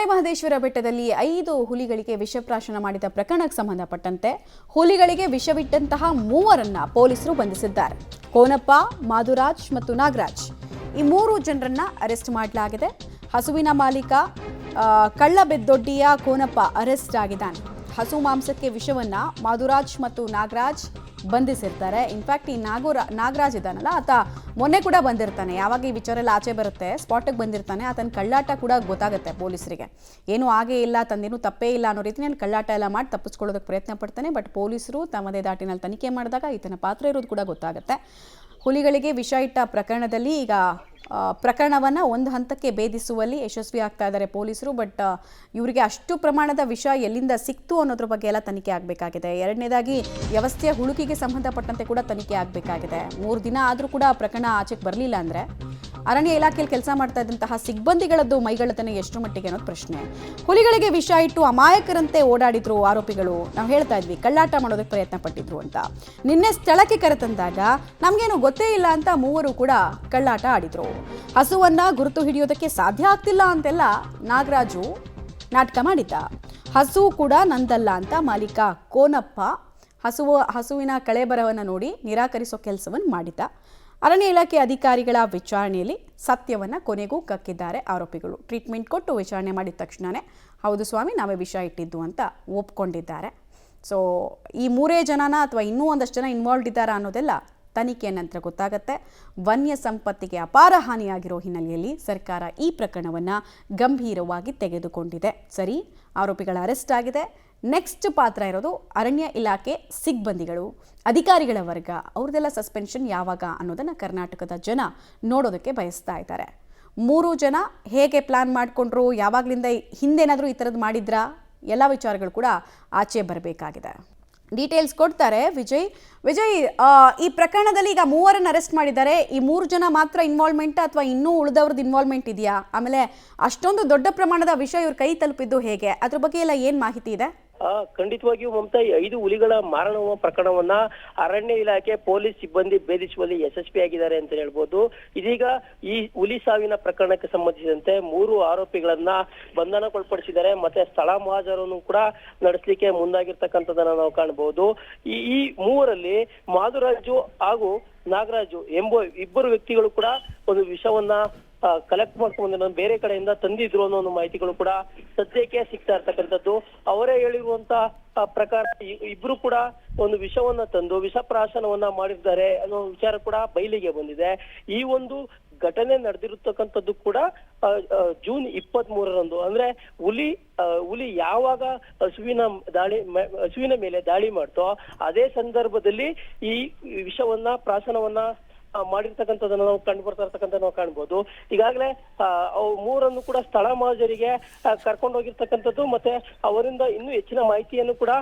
ಮಲೆಮಹದೇಶ್ವರ ಬೆಟ್ಟದಲ್ಲಿ 5 ಹುಲಿಗಳಿಗೆ ವಿಷಪ್ರಾಶನ ಮಾಡಿದ ಪ್ರಕರಣಕ್ಕೆ ಸಂಬಂಧಪಟ್ಟಂತೆ ಹುಲಿಗಳಿಗೆ ವಿಷವಿಟ್ಟಂತಹ 3 ಪೊಲೀಸರು ಬಂಧಿಸಿದ್ದಾರೆ. ಕೋನಪ್ಪ, ಮಾಧುರಾಜ್ ಮತ್ತು ನಾಗರಾಜ್ ಈ 3 ಜನರನ್ನ ಅರೆಸ್ಟ್ ಮಾಡಲಾಗಿದೆ. ಹಸುವಿನ ಮಾಲೀಕ ಕಳ್ಳಬೆದ್ದೊಡ್ಡಿಯ ಕೋನಪ್ಪ ಅರೆಸ್ಟ್ ಆಗಿದ್ದಾನೆ. ಹಸು ಮಾಂಸಕ್ಕೆ ವಿಷವನ್ನ ಮಾಧುರಾಜ್ ಮತ್ತು ನಾಗರಾಜ್ ಬಂಧಿಸಿರ್ತಾರೆ. ಇನ್ಫ್ಯಾಕ್ಟ್ ಈ ನಾಗರಾಜ್ ಇದ್ದಾನಲ್ಲ, ಆತ ಮೊನ್ನೆ ಕೂಡ ಬಂದಿರ್ತಾನೆ. ಯಾವಾಗ ಈ ವಿಚಾರ ಎಲ್ಲ ಆಚೆ ಬರುತ್ತೆ, ಸ್ಪಾಟಿಗೆ ಬಂದಿರ್ತಾನೆ. ಆತನ ಕಳ್ಳಾಟ ಕೂಡ ಗೊತ್ತಾಗುತ್ತೆ ಪೊಲೀಸರಿಗೆ. ಏನೂ ಆಗೇ ಇಲ್ಲ, ತಂದೇನು ತಪ್ಪೇ ಇಲ್ಲ ಅನ್ನೋ ರೀತಿಯಲ್ಲಿ ಕಳ್ಳಾಟ ಎಲ್ಲ ಮಾಡಿ ತಪ್ಪಿಸ್ಕೊಳ್ಳೋದಕ್ಕೆ ಪ್ರಯತ್ನ ಪಡ್ತಾನೆ. ಬಟ್ ಪೊಲೀಸರು ತಮ್ಮದೇ ದಾಟಿನಲ್ಲಿ ತನಿಖೆ ಮಾಡಿದಾಗ ಈತನ ಪಾತ್ರ ಇರೋದು ಕೂಡ ಗೊತ್ತಾಗುತ್ತೆ. ಹುಲಿಗಳಿಗೆ ವಿಷ ಇಟ್ಟ ಪ್ರಕರಣದಲ್ಲಿ ಈಗ ಪ್ರಕರಣವನ್ನು ಒಂದು ಹಂತಕ್ಕೆ ಭೇದಿಸುವಲ್ಲಿ ಯಶಸ್ವಿ ಆಗ್ತಾ ಇದ್ದಾರೆ ಪೊಲೀಸರು. ಬಟ್ ಇವರಿಗೆ ಅಷ್ಟು ಪ್ರಮಾಣದ ವಿಷ ಎಲ್ಲಿಂದ ಸಿಕ್ತು ಅನ್ನೋದ್ರ ಬಗ್ಗೆ ಎಲ್ಲ ತನಿಖೆ ಆಗಬೇಕಾಗಿದೆ. ಎರಡನೇದಾಗಿ ವ್ಯವಸ್ಥೆಯ ಹುಳುಕಿಗೆ ಸಂಬಂಧಪಟ್ಟಂತೆ ಕೂಡ ತನಿಖೆ ಆಗಬೇಕಾಗಿದೆ. 3 ದಿನ ಆದರೂ ಕೂಡ ಪ್ರಕರಣ ಆಚೆಗೆ ಬರಲಿಲ್ಲ ಅಂದರೆ ಅರಣ್ಯ ಇಲಾಖೆಯಲ್ಲಿ ಕೆಲಸ ಮಾಡ್ತಾ ಇದ್ದಂತಹ ಸಿಬ್ಬಂದಿಗಳದ್ದು ಮೈಗಳ್ಳತನ ಎಷ್ಟು ಮಟ್ಟಿಗೆ ಅನ್ನೋದು ಪ್ರಶ್ನೆ. ಹುಲಿಗಳಿಗೆ ವಿಷ ಇಟ್ಟು ಅಮಾಯಕರಂತೆ ಓಡಾಡಿದ್ರು ಆರೋಪಿಗಳು. ನಾವು ಹೇಳ್ತಾ ಇದ್ವಿ ಕಳ್ಳಾಟ ಮಾಡೋದಕ್ಕೆ ಪ್ರಯತ್ನ ಪಟ್ಟಿದ್ರು ಅಂತ. ನಿನ್ನೆ ಸ್ಥಳಕ್ಕೆ ಕರೆತಂದಾಗ ನಮಗೇನು ಗೊತ್ತೇ ಇಲ್ಲ ಅಂತ 3 ಕೂಡ ಕಳ್ಳಾಟ ಆಡಿದ್ರು. ಹಸುವನ್ನ ಗುರುತು ಹಿಡಿಯೋದಕ್ಕೆ ಸಾಧ್ಯ ಆಗ್ತಿಲ್ಲ ಅಂತೆಲ್ಲ ನಾಗರಾಜು ನಾಟಕ ಮಾಡಿದ್ದ. ಹಸು ಕೂಡ ನಂದಲ್ಲ ಅಂತ ಮಾಲೀಕ ಕೋನಪ್ಪ ಹಸುವಿನ ಕಳೆಬರವನ್ನು ನೋಡಿ ನಿರಾಕರಿಸೋ ಕೆಲಸವನ್ನು ಮಾಡಿದ್ದ. ಅರಣ್ಯ ಇಲಾಖೆ ಅಧಿಕಾರಿಗಳ ವಿಚಾರಣೆಯಲ್ಲಿ ಸತ್ಯವನ್ನು ಕೊನೆಗೂ ಕಕ್ಕಿದ್ದಾರೆ ಆರೋಪಿಗಳು. ಟ್ರೀಟ್ಮೆಂಟ್ ಕೊಟ್ಟು ವಿಚಾರಣೆ ಮಾಡಿದ ತಕ್ಷಣವೇ ಹೌದು ಸ್ವಾಮಿ, ನಾವೇ ವಿಷ ಇಟ್ಟಿದ್ದು ಅಂತ ಒಪ್ಕೊಂಡಿದ್ದಾರೆ. ಸೊ ಈ 3 ಜನನ ಅಥವಾ ಇನ್ನೂ ಒಂದಷ್ಟು ಜನ ಇನ್ವಾಲ್ವ್ ಇದ್ದಾರಾ ಅನ್ನೋದೆಲ್ಲ ತನಿಖೆಯ ನಂತರ ಗೊತ್ತಾಗುತ್ತೆ. ವನ್ಯ ಸಂಪತ್ತಿಗೆ ಅಪಾರ ಹಾನಿಯಾಗಿರೋ ಹಿನ್ನೆಲೆಯಲ್ಲಿ ಸರ್ಕಾರ ಈ ಪ್ರಕರಣವನ್ನು ಗಂಭೀರವಾಗಿ ತೆಗೆದುಕೊಂಡಿದೆ. ಸರಿ, ಆರೋಪಿಗಳ ಅರೆಸ್ಟ್ ಆಗಿದೆ. ನೆಕ್ಸ್ಟ್ ಪಾತ್ರ ಇರೋದು ಅರಣ್ಯ ಇಲಾಖೆ ಸಿಬ್ಬಂದಿಗಳು, ಅಧಿಕಾರಿಗಳ ವರ್ಗ. ಅವ್ರದ್ದೆಲ್ಲ ಸಸ್ಪೆನ್ಷನ್ ಯಾವಾಗ ಅನ್ನೋದನ್ನು ಕರ್ನಾಟಕದ ಜನ ನೋಡೋದಕ್ಕೆ ಬಯಸ್ತಾ ಇದ್ದಾರೆ. 3 ಜನ ಹೇಗೆ ಪ್ಲಾನ್ ಮಾಡಿಕೊಂಡ್ರು, ಯಾವಾಗಲಿಂದ ಹಿಂದೇನಾದರೂ ಈ ಥರದ್ದು ಮಾಡಿದ್ರಾ, ಎಲ್ಲ ವಿಚಾರಗಳು ಕೂಡ ಆಚೆ ಬರಬೇಕಾಗಿದೆ. ಡೀಟೇಲ್ಸ್ ಕೊಡ್ತಾರೆ ವಿಜಯ್. ಈ ಪ್ರಕರಣದಲ್ಲಿ ಈಗ 3 ಅರೆಸ್ಟ್ ಮಾಡಿದ್ದಾರೆ. ಈ 3 ಜನ ಮಾತ್ರ ಇನ್ವಾಲ್ವ್ಮೆಂಟ್ ಅಥವಾ ಇನ್ನೂ ಉಳಿದವ್ರದ್ದು ಇನ್ವಾಲ್ವ್ಮೆಂಟ್ ಇದೆಯಾ? ಆಮೇಲೆ ಅಷ್ಟೊಂದು ದೊಡ್ಡ ಪ್ರಮಾಣದ ವಿಷಯ ಇವ್ರ ಕೈ ತಲುಪಿದ್ದು ಹೇಗೆ? ಅದ್ರ ಬಗ್ಗೆ ಎಲ್ಲ ಏನ್ ಮಾಹಿತಿ ಇದೆ? ಖಂಡಿತವಾಗಿಯೂ ಮಮತಾ, 5 ಹುಲಿಗಳ ಮಾರಣವ ಪ್ರಕರಣವನ್ನ ಅರಣ್ಯ ಇಲಾಖೆ ಪೊಲೀಸ್ ಸಿಬ್ಬಂದಿ ಭೇದಿಸುವಲ್ಲಿ ಯಶಸ್ವಿಯಾಗಿದ್ದಾರೆ ಅಂತ ಹೇಳ್ಬೋದು. ಇದೀಗ ಈ ಹುಲಿ ಸಾವಿನ ಪ್ರಕರಣಕ್ಕೆ ಸಂಬಂಧಿಸಿದಂತೆ 3 ಆರೋಪಿಗಳನ್ನ ಬಂಧನಕ್ಕೊಳಪಡಿಸಿದ್ದಾರೆ. ಮತ್ತೆ ಸ್ಥಳ ಮಹಾಜರನ್ನು ಕೂಡ ನಡೆಸಲಿಕ್ಕೆ ಮುಂದಾಗಿರ್ತಕ್ಕಂಥದ್ದನ್ನ ನಾವು ಕಾಣಬಹುದು. ಈ 3ರಲ್ಲಿ ಮಾಧುರಾಜು ಹಾಗೂ ನಾಗರಾಜು ಎಂಬ 2 ವ್ಯಕ್ತಿಗಳು ಕೂಡ ಒಂದು ವಿಷವನ್ನ ಕಲೆಕ್ಟ್ ಮಾಡ್ಕೊಂಡು ಬೇರೆ ಕಡೆಯಿಂದ ತಂದಿದ್ರು ಅನ್ನೋ ಒಂದು ಮಾಹಿತಿಗಳು ಕೂಡ ಸದ್ಯಕ್ಕೆ ಸಿಗ್ತಾ ಇರ್ತಕ್ಕಂಥದ್ದು. ಅವರೇ ಹೇಳಿರುವಂತ ಪ್ರಕಾರ ಇಬ್ರು ಕೂಡ ಒಂದು ವಿಷವನ್ನ ತಂದು ವಿಷಪ್ರಾಶನವನ್ನ ಮಾಡಿದ್ದಾರೆ ಅನ್ನೋ ವಿಚಾರ ಕೂಡ ಬಯಲಿಗೆ ಬಂದಿದೆ. ಈ ಒಂದು ಘಟನೆ ನಡೆದಿರತಕ್ಕಂಥದ್ದು ಕೂಡ ಜೂನ್ 23ರಂದು, ಅಂದ್ರೆ ಹುಲಿ ಯಾವಾಗ ಹಸುವಿನ ಮೇಲೆ ದಾಳಿ ಮಾಡ್ತೋ ಅದೇ ಸಂದರ್ಭದಲ್ಲಿ ಈ ವಿಷವನ್ನ ಪ್ರಾಶನವನ್ನ ಮಾಡಿರ್ತಕ್ಕಂಥದ್ದನ್ನ ನಾವು ಕಂಡು ಬರ್ತಾ ಇರ್ತಕ್ಕಂಥ ನಾವು ಕಾಣ್ಬೋದು. ಈಗಾಗಲೇ 3 ಕೂಡ ಸ್ಥಳ ಮಹಾಜರಿಗೆ ಕರ್ಕೊಂಡು ಹೋಗಿರ್ತಕ್ಕಂಥದ್ದು, ಮತ್ತೆ ಅವರಿಂದ ಇನ್ನೂ ಹೆಚ್ಚಿನ ಮಾಹಿತಿಯನ್ನು ಕೂಡ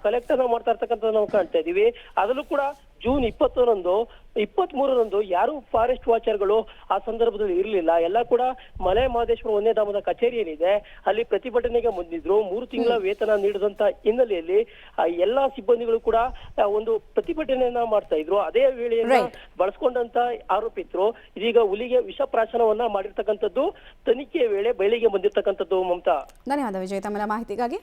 ಕಲೆಕ್ಟ್ ಅನ್ನ ಮಾಡ್ತಾ ಇರ್ತಕ್ಕಂಥದ್ದು ನಾವು ಕಾಣ್ತಾ ಇದೀವಿ. ಅದರಲ್ಲೂ ಕೂಡ ಜೂನ್ 23ರಂದು ಯಾರು ಫಾರೆಸ್ಟ್ ವಾಚರ್ಗಳು ಆ ಸಂದರ್ಭದಲ್ಲಿ ಇರಲಿಲ್ಲ. ಎಲ್ಲ ಕೂಡ ಮಲೆಮಹದೇಶ್ವರ ವನ್ಯಧಾಮದ ಕಚೇರಿ ಏನಿದೆ ಅಲ್ಲಿ ಪ್ರತಿಭಟನೆಗೆ ಮುಂದಿದ್ರು. 3 ತಿಂಗಳ ವೇತನ ನೀಡದಂತ ಹಿನ್ನೆಲೆಯಲ್ಲಿ ಎಲ್ಲಾ ಸಿಬ್ಬಂದಿಗಳು ಕೂಡ ಒಂದು ಪ್ರತಿಭಟನೆಯನ್ನ ಮಾಡ್ತಾ ಇದ್ರು. ಅದೇ ವೇಳೆಯನ್ನ ಬಳಸ್ಕೊಂಡಂತ ಆರೋಪಿತರು ಇದೀಗ ಹುಲಿಗೆ ವಿಷಪ್ರಾಶನವನ್ನ ಮಾಡಿರ್ತಕ್ಕಂಥದ್ದು ತನಿಖೆಯ ವೇಳೆ ಬಯಲಿಗೆ ಬಂದಿರ್ತಕ್ಕಂಥದ್ದು. ಮಮತಾ, ಧನ್ಯವಾದ ವಿಜಯ್ ತಮ್ಮ ಮಾಹಿತಿಗಾಗಿ.